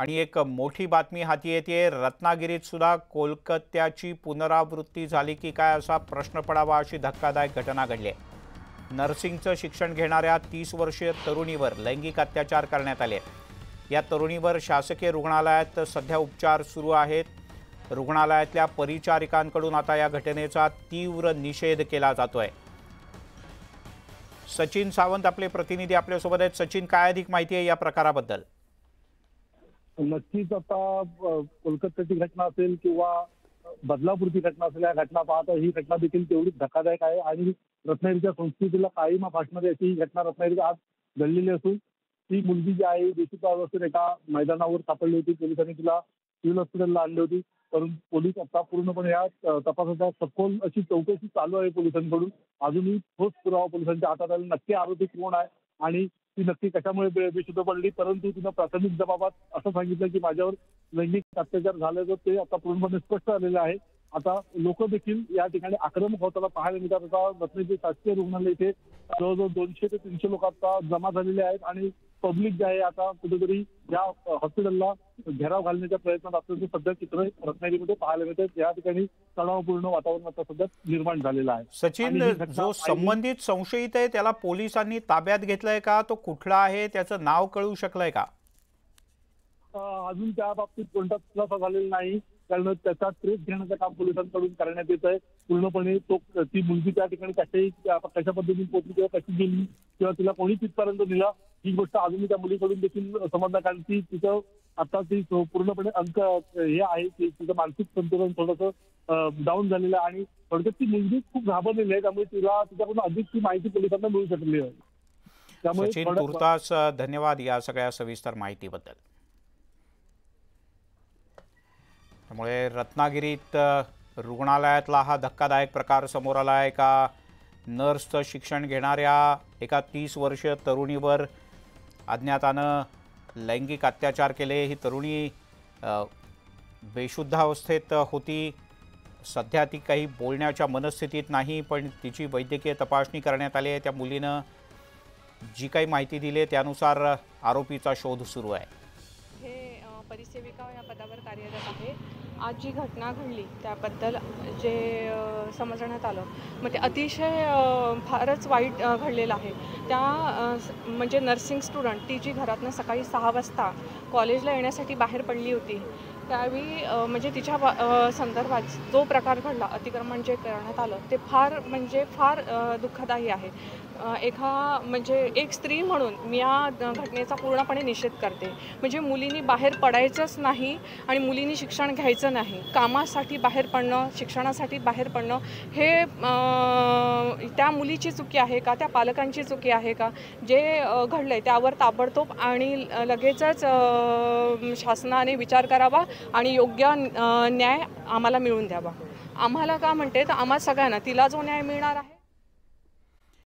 आणि एक मोठी बातमी हाती येते। रत्नागिरीत सुद्धा कोलकात्याची पुनरावृत्ती झाली की काय असा प्रश्न पडावा अशी धक्कादायक घटना घडली आहे। नर्सिंगचं शिक्षण घेणाऱ्या 30 वर्षीय तरुणीवर लैंगिक अत्याचार करण्यात आले। या तरुणीवर शासकीय रुग्णालयात सध्या उपचार सुरू आहेत। रुग्णालयातल्या परिचारिकांकडून आता या घटनेचा तीव्र निषेध केला जातोय। सचिन सावंत आपले प्रतिनिधी आपल्यासोबत आहेत। सचिन, काय अधिक माहिती आहे या प्रकाराबद्दल? नक्कीच आता कोलकात्याची घटना असेल किंवा बदलापूरची घटना असेल, या घटना पाहता ही घटना देखील तेवढीच धक्कादायक आहे आणि रत्नागिरीच्या संस्कृतीला काळीमा फासणारी अशी ही घटना रत्नागिरीत आज घडलेली असून ती मुलगी जी आहे बेशुद्ध अवस्थेत एका मैदानावर सापडली होती। पोलिसांनी तिला सिव्हिल हॉस्पिटलला आणली होती, परंतु पोलीस आता पूर्णपणे या तपासाचा सखोल अशी चौकशी चालू आहे पोलिसांकडून। अजूनही ठोस पुरावा पोलिसांच्या हातात आला, नक्की आरोपी कोण आहे आणि ती नक्की कशामुळे बेशुद्ध पडली, परंतु तिनं प्राथमिक जबाबात असं सांगितलं की माझ्यावर लैंगिक अत्याचार झाल्याचं ते आता पूर्णपणे स्पष्ट झालेलं आहे। आता लोक देखील या ठिकाणी आक्रमक होताना पाहायला मिळतात। आता रत्नागिरी शासकीय रुग्णालय इथे जवळजवळ 200 ते 300 लोक आता जमा झालेले आहेत आणि पब्लिक जे आहे आता कुठेतरी या हॉस्पिटलला घेराव घालण्याच्या प्रयत्नात असल्याचं सध्या चित्र रत्नागिरीमध्ये पाहायला मिळतं। या ठिकाणी तणावपूर्ण वातावरण आता सध्या निर्माण झालेलं आहे। सचिन, जो संबंधित संशयित आहे त्याला पोलिसांनी ताब्यात घेतलंय का? तो कुठला आहे, त्याचं नाव कळू शकलंय का? अजून त्या बाबतीत कोणताच खुलासा झालेला नाही, कारण त्याचा ट्रेस घेण्याचं काम पोलिसांकडून करण्यात येत आहे। पूर्णपणे ती मुलगी त्या ठिकाणी कशा पद्धतीने पोहोचली किंवा कशी गेली किंवा तिला कोणी तिथपर्यंत नेला ही गोष्ट अजूनही त्या मुलीकडून देखील समजणार, कारण ती तिचं आता ती पूर्णपणे हे आहे की तिचं मानसिक संतुलन थोडंसं डाऊन झालेलं आहे आणि थोडक्यात ती मुलगी खूप घाबरलेली आहे, त्यामुळे तिला तिच्याकडून अधिकची माहिती पोलिसांना मिळू शकली आहे। त्यामुळे सचिन, तुर्तास धन्यवाद या सगळ्या सविस्तर माहितीबद्दल। त्यामुळे रत्नागिरीत रुग्णालयातला हा धक्कादायक प्रकार समोर आला आहे का? नर्सचं शिक्षण घेणाऱ्या एका 30 वर्षीय तरुणीवर अज्ञातानं लैंगिक अत्याचार केले। ही तरुणी बेशुद्ध अवस्थेत होती। सध्या ती काही बोलण्याच्या मनस्थितीत नाही, पण तिची वैद्यकीय तपासणी करण्यात आली आहे। त्या मुलीनं जी काही माहिती दिली त्यानुसार आरोपीचा शोध सुरू आहे। परिसेविका या पदावर कार्यरत आहे। आज जी घटना घडली त्याबद्दल जे समजण्यात आलं, मग ते अतिशय फारच वाईट घडलेलं आहे। त्या म्हणजे नर्सिंग स्टुडंट ती जी घरातनं सकाळी 6 वाजता कॉलेजला येण्यासाठी बाहेर पडली होती, त्यावेळी म्हणजे तिच्या संदर्भात जो प्रकार घडला, अतिक्रमण जे करण्यात आलं ते फार दुःखदायी आहे। एक स्त्री म्हणून मी या घटनेचा पूर्णपणे निषेध करते। म्हणजे मुलींनी बाहेर पडायचंच नाही आणि मुलींनी शिक्षण घ्यायचं नाही। कामासाठी बाहेर पडणं, शिक्षणासाठी बाहेर पडणं हे त्या मुलीची चुकी आहे का, त्या पालकांची चुकी आहे का? जे घडलंय त्यावर ताबडतोब आणि लगेचच शासनाने विचार करावा आणि योग्य न्याय आम्हाला मिळवून द्यावा। आम्हाला का म्हणते तर आम्हा सगळ्यांना तिला जो न्याय मिळणार आहे